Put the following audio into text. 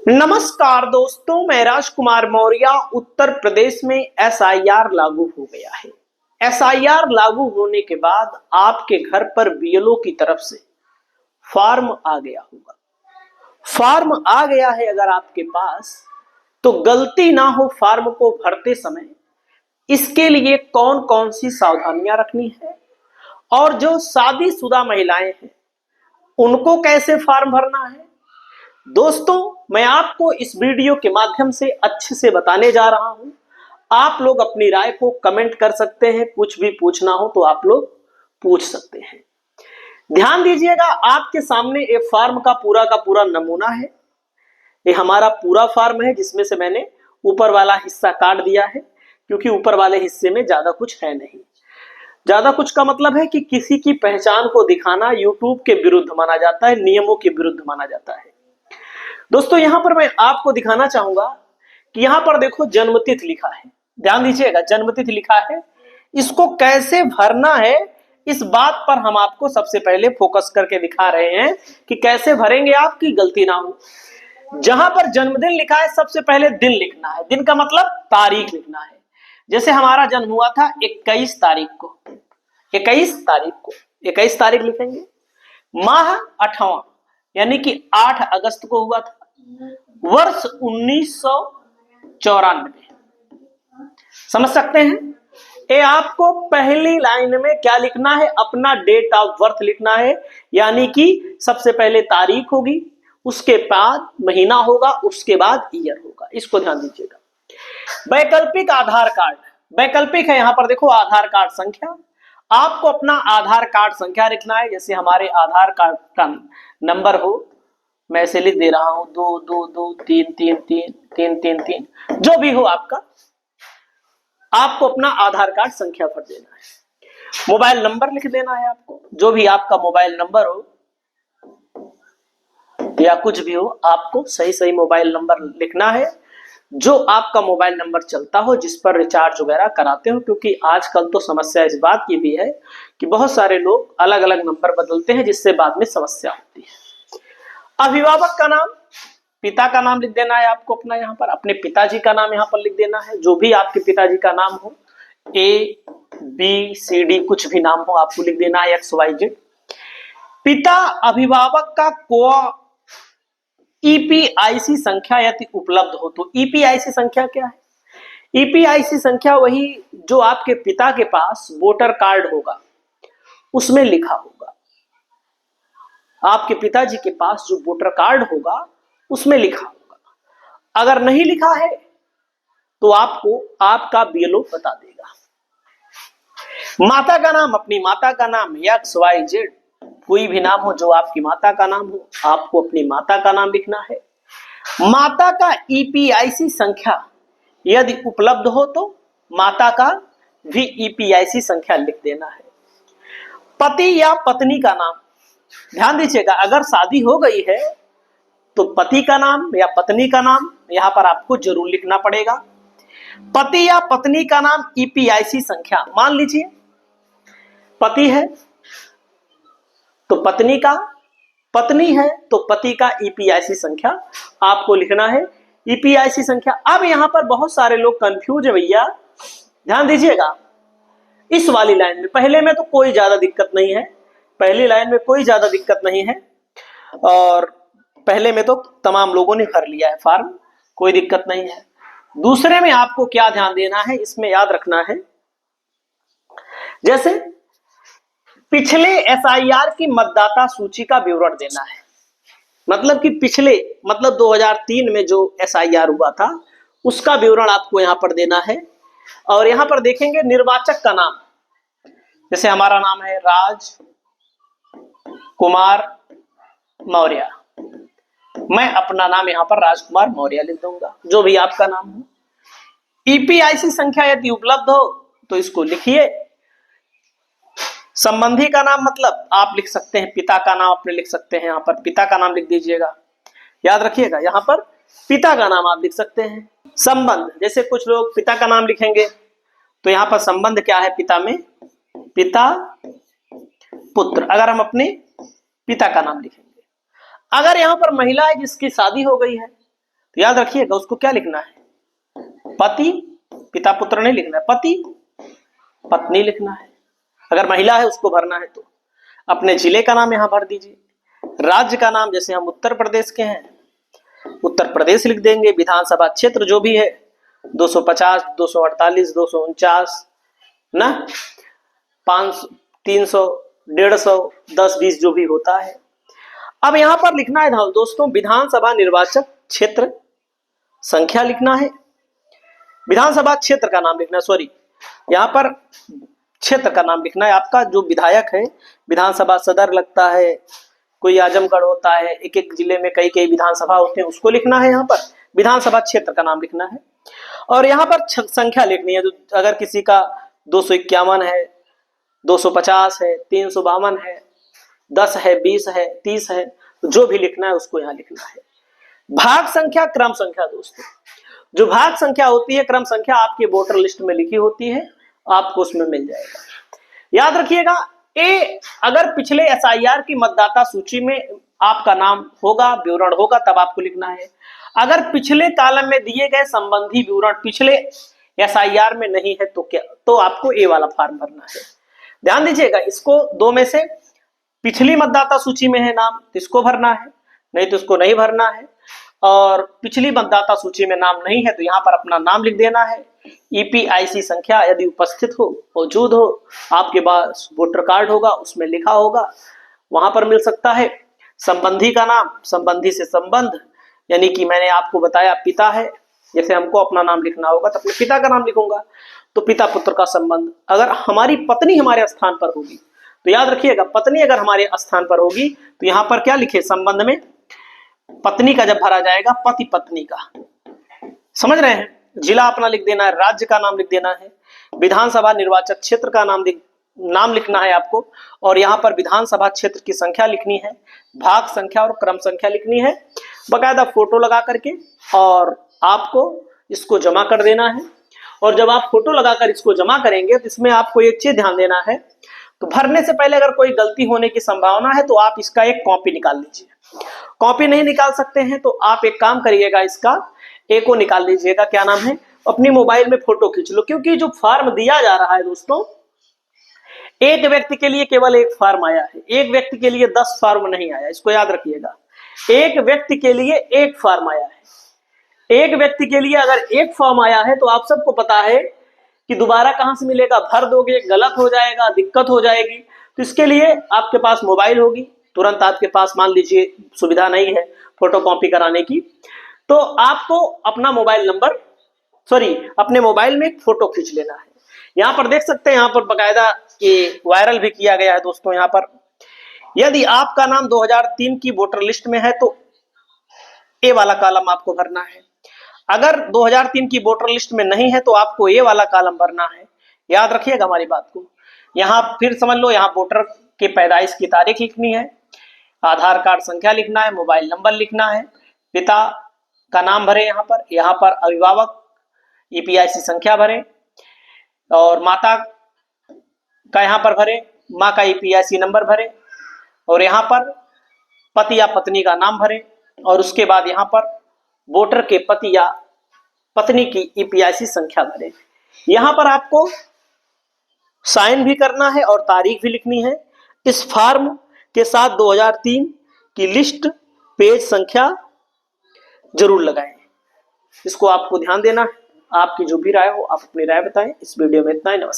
नमस्कार दोस्तों, मैं राजकुमार मौर्य। उत्तर प्रदेश में एसआईआर लागू हो गया है। एसआईआर लागू होने के बाद आपके घर पर बीएलओ की तरफ से फॉर्म आ गया होगा। फॉर्म आ गया है अगर आपके पास, तो गलती ना हो फॉर्म को भरते समय। इसके लिए कौन कौन सी सावधानियां रखनी है और जो शादीशुदा महिलाएं हैं उनको कैसे फॉर्म भरना है, दोस्तों मैं आपको इस वीडियो के माध्यम से अच्छे से बताने जा रहा हूं। आप लोग अपनी राय को कमेंट कर सकते हैं, कुछ भी पूछना हो तो आप लोग पूछ सकते हैं। ध्यान दीजिएगा, आपके सामने एक फॉर्म का पूरा नमूना है। ये हमारा पूरा फॉर्म है जिसमें से मैंने ऊपर वाला हिस्सा काट दिया है, क्योंकि ऊपर वाले हिस्से में ज्यादा कुछ है नहीं। ज्यादा कुछ का मतलब है कि किसी की पहचान को दिखाना यूट्यूब के विरुद्ध माना जाता है, नियमों के विरुद्ध माना जाता है। दोस्तों यहां पर मैं आपको दिखाना चाहूंगा कि यहां पर देखो जन्मतिथि लिखा है। ध्यान दीजिएगा, जन्मतिथि लिखा है। इसको कैसे भरना है इस बात पर हम आपको सबसे पहले फोकस करके दिखा रहे हैं कि कैसे भरेंगे आपकी गलती ना हो। जहां पर जन्मदिन लिखा है सबसे पहले दिन लिखना है। दिन का मतलब तारीख लिखना है। जैसे हमारा जन्म हुआ था 21 तारीख को, 21 तारीख लिखेंगे। माह 8वां यानी कि 8 अगस्त को हुआ था। वर्ष 1994। समझ सकते हैं। ये आपको पहली लाइन में क्या लिखना है, अपना डेट ऑफ बर्थ लिखना है। यानी कि सबसे पहले तारीख होगी, उसके बाद महीना होगा, उसके बाद ईयर होगा। इसको ध्यान दीजिएगा। वैकल्पिक आधार कार्ड, वैकल्पिक है। यहां पर देखो आधार कार्ड संख्या, आपको अपना आधार कार्ड संख्या लिखना है। जैसे हमारे आधार कार्ड का नंबर हो, मैं इसे लिख दे रहा हूं 2223333333, जो भी हो आपका, आपको अपना आधार कार्ड संख्या भर देना है। मोबाइल नंबर लिख देना है आपको, जो भी आपका मोबाइल नंबर हो या कुछ भी हो, आपको सही सही मोबाइल नंबर लिखना है। जो आपका मोबाइल नंबर चलता हो, जिस पर रिचार्ज वगैरह कराते हो, क्योंकि आजकल तो समस्या इस बात की भी है कि बहुत सारे लोग अलग अलग नंबर बदलते हैं, जिससे बाद में समस्या होती है। अभिभावक का नाम, पिता का नाम लिख देना है आपको अपना। यहाँ पर अपने पिताजी का नाम यहाँ पर लिख देना है। जो भी आपके पिताजी का नाम हो, ABCD कुछ भी नाम हो, आपको लिख देना है XYZ। पिता अभिभावक का EPIC संख्या यदि उपलब्ध हो तो। EPIC संख्या क्या है? EPIC संख्या वही जो आपके पिता के पास वोटर कार्ड होगा उसमें लिखा होगा। आपके पिताजी के पास जो वोटर कार्ड होगा उसमें लिखा होगा। अगर नहीं लिखा है तो आपको आपका बीएलओ बता देगा। माता का नाम, अपनी माता का नाम XYZ, कोई भी नाम हो जो आपकी माता का नाम हो, आपको अपनी माता का नाम लिखना है। माता का EPIC संख्या यदि उपलब्ध हो तो माता का भी EPIC संख्या लिख देना है। पति या पत्नी का नाम, ध्यान दीजिएगा, अगर शादी हो गई है तो पति का नाम या पत्नी का नाम यहां पर आपको जरूर लिखना पड़ेगा। पति या पत्नी का नाम, EPIC संख्या, मान लीजिए पति है तो पत्नी का, पत्नी है तो पति का EPIC संख्या आपको लिखना है। EPIC संख्या। अब यहां पर बहुत सारे लोग कंफ्यूज है भैया, ध्यान दीजिएगा। इस वाली लाइन में, पहले में तो कोई ज्यादा दिक्कत नहीं है, पहली लाइन में कोई ज्यादा दिक्कत नहीं है, और पहले में तो तमाम लोगों ने भर लिया है फॉर्म, कोई दिक्कत नहीं है। दूसरे में आपको क्या ध्यान देना है, इसमें याद रखना है, जैसे पिछले एसआईआर की मतदाता सूची का विवरण देना है। मतलब कि पिछले, मतलब 2003 में जो एसआईआर हुआ था उसका विवरण आपको यहां पर देना है। और यहां पर देखेंगे निर्वाचक का नाम, जैसे हमारा नाम है राज कुमार मौर्य, मैं अपना नाम यहां पर राजकुमार मौर्य लिख दूंगा, जो भी आपका नाम हो। EPIC संख्या यदि उपलब्ध हो तो इसको लिखिए। संबंधी का नाम, मतलब आप लिख सकते हैं पिता का नाम, अपने लिख सकते हैं, यहाँ पर पिता का नाम लिख दीजिएगा। याद रखिएगा, यहाँ पर पिता का नाम आप लिख सकते हैं। संबंध, जैसे कुछ लोग पिता का नाम लिखेंगे तो यहाँ पर संबंध क्या है पिता में, पिता पुत्र। अगर हम अपने पिता का नाम लिखेंगे, अगर यहाँ पर महिला है जिसकी शादी हो गई है तो याद रखिएगा उसको क्या लिखना है, पति, पिता पुत्र नहीं लिखना है, पति पत्नी लिखना है। अगर महिला है उसको भरना है तो अपने जिले का नाम यहां भर दीजिए, राज्य का नाम जैसे हम उत्तर प्रदेश के हैं उत्तर प्रदेश लिख देंगे, विधानसभा क्षेत्र जो भी है 250, 248, 249 ना, 500, 300, 150, 10, 20 जो भी होता है। अब यहां पर लिखना है दोस्तों विधानसभा निर्वाचक क्षेत्र संख्या लिखना है, विधानसभा क्षेत्र का नाम लिखना है, सॉरी यहां पर क्षेत्र का नाम लिखना है। आपका जो विधायक है, विधानसभा सदर लगता है, कोई आजमगढ़ होता है, एक एक जिले में कई कई विधानसभा होते हैं, उसको लिखना है। यहाँ पर विधानसभा क्षेत्र का नाम लिखना है और यहाँ पर संख्या लिखनी है। अगर किसी का 251 है, 250 है, 352 है, 10 है, 20 है, 30 है, तो जो भी लिखना है उसको यहाँ लिखना है। भाग संख्या, क्रम संख्या दोस्तों, जो भाग संख्या होती है, क्रम संख्या आपके वोटर लिस्ट में लिखी होती है, आपको उसमें मिल जाएगा। याद रखिएगा ए, अगर पिछले एसआईआर की मतदाता सूची में आपका नाम होगा, विवरण होगा, तब आपको लिखना है। अगर पिछले कॉलम में दिए गए संबंधी विवरण पिछले एसआईआर में नहीं है तो क्या, तो आपको ए वाला फॉर्म भरना है। ध्यान दीजिएगा, इसको दो में से पिछली मतदाता सूची में है नाम तो इसको भरना है, नहीं तो इसको नहीं भरना है। और पिछली मतदाता सूची में नाम नहीं है तो यहाँ पर अपना नाम लिख देना है। ईपीआईसी संख्या यदि उपस्थित हो, मौजूद हो, आपके पास वोटर कार्ड होगा उसमें लिखा होगा, वहां पर मिल सकता है। संबंधी का नाम, संबंधी से संबंध, यानी कि मैंने आपको बताया पिता है, जैसे हमको अपना नाम लिखना होगा तो अपने पिता का नाम लिखूंगा, तो पिता पुत्र का संबंध। अगर हमारी पत्नी हमारे स्थान पर होगी तो याद रखिएगा, पत्नी अगर हमारे स्थान पर होगी तो यहाँ पर क्या लिखे, संबंध में पत्नी का जब भरा जाएगा पति पत्नी का, समझ रहे हैं। जिला अपना लिख देना है, राज्य का नाम लिख देना है, विधानसभा निर्वाचक क्षेत्र का नाम लिखना है आपको, और यहाँ पर विधानसभा क्षेत्र की संख्या लिखनी है, भाग संख्या और क्रम संख्या लिखनी है, बकायदा फोटो लगा करके, और आपको इसको जमा कर देना है। और जब आप फोटो लगाकर इसको जमा करेंगे तो इसमें आपको एक चीज ध्यान देना है, तो भरने से पहले अगर कोई गलती होने की संभावना है तो आप इसका एक कॉपी निकाल लीजिए। कॉपी नहीं निकाल सकते हैं तो आप एक काम करिएगा, इसका एक को निकाल लीजिएगा, क्या नाम है, अपनी मोबाइल में फोटो खींच लो, क्योंकि जो फॉर्म दिया जा रहा है दोस्तों, एक व्यक्ति के लिए केवल एक फॉर्म आया है, एक व्यक्ति के लिए 10 फॉर्म नहीं आया, इसको याद रखिएगा। एक व्यक्ति के लिए एक फॉर्म आया है, एक व्यक्ति के लिए अगर एक फॉर्म आया है तो आप सबको पता है कि दोबारा कहां से मिलेगा, भर दोगे गलत हो जाएगा, दिक्कत हो जाएगी। तो इसके लिए आपके पास मोबाइल होगी, तुरंत आपके पास मान लीजिए सुविधा नहीं है फोटो कॉपी कराने की, तो आपको अपना मोबाइल नंबर, सॉरी अपने मोबाइल में एक फोटो खींच लेना है। यहाँ पर देख सकते हैं, यहाँ पर बकायदा ये वायरल भी किया गया है दोस्तों। यहाँ पर यदि आपका नाम 2003 की वोटर लिस्ट में है तो ए वाला कॉलम आपको भरना है, अगर 2003 की वोटर लिस्ट में नहीं है तो आपको ए वाला कॉलम भरना है। याद रखिएगा हमारी बात को। यहाँ फिर समझ लो, यहाँ वोटर के पैदाइश की तारीख लिखनी है, आधार कार्ड संख्या लिखना है, मोबाइल नंबर लिखना है, पिता का नाम भरे, यहाँ पर अभिभावक ईपीआईसी संख्या भरे, और माता का यहाँ पर भरे, माँ का ईपीआईसी नंबर भरे, और यहाँ पर पति या पत्नी का नाम भरे, और उसके बाद यहाँ पर वोटर के पति या पत्नी की ईपीआईसी संख्या भरे। यहाँ पर आपको साइन भी करना है और तारीख भी लिखनी है। इस फॉर्म के साथ 2003 की लिस्ट पेज संख्या जरूर लगाएं। इसको आपको ध्यान देना है। आपकी जो भी राय हो आप अपनी राय बताएं। इस वीडियो में इतना ही, नमस्कार।